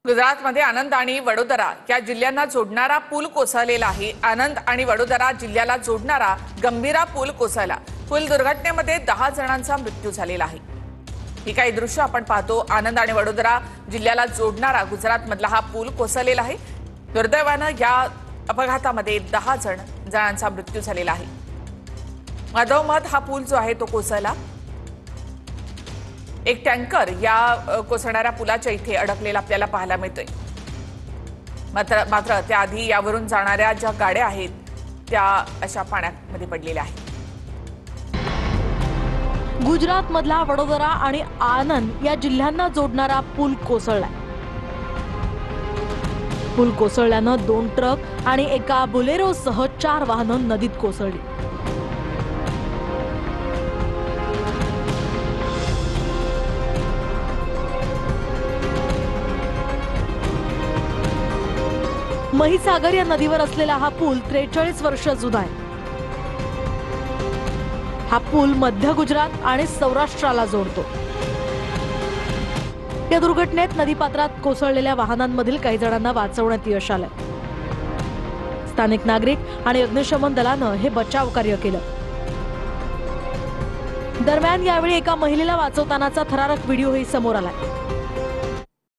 गुजरातमध्ये आनंद आणि वडोदरा या जिल्ह्यांना जोडणारा पूल कोसळलेला आहे। आनंद आणि वडोदरा जिल्ह्याला जोडणारा गंभीरा पूल कोसळला। पूल दुर्घटनेमध्ये 10 जणांचा मृत्यू झालेला आहे। ही काही दृश्य आपण पाहतो। आनंद आणि वडोदरा जिल्ह्याला जोडणारा गुजरातमधला हा पूल कोसळलेला आहे। दुर्दैवाने या अपघातामध्ये 10 जणांचा मृत्यू झालेला आहे। मधोमध हा पूल जो आहे तो कोसळला। एक टँकर या कोसळणाऱ्या पुलाच्या इथे अडकलेला आपल्याला पाहायला मिळतोय। मात्र त्याआधी यावरून जाणाऱ्या ज्या गाड्या आहेत त्या अशा पाण्यामध्ये पडलेल्या आहेत। गुजरातमधला वडोदरा आणि आनंद या जिल्ह्यांना जोडणारा पूल कोसळला। पूल कोसळल्यानं 2 ट्रक आणि एका बोलेरोसह 4 वाहनं नदीत कोसळली। महिसागर या नदीवर असलेला हा पूल 43 वर्ष जुना आहे। हा पूल मध्य गुजरात आणि सौराष्ट्राला जोडतो। या दुर्घटनेत नदीपात्रात कोसळलेल्या वाहनांमधील काही जणांना वाचवण्यात यश आलं। स्थानिक नागरिक आणि अग्निशमन दलानं हे बचाव कार्य केलं। दरम्यान यावेळी एका महिलेला वाचवतानाचा थरारक व्हिडिओही समोर आलाय।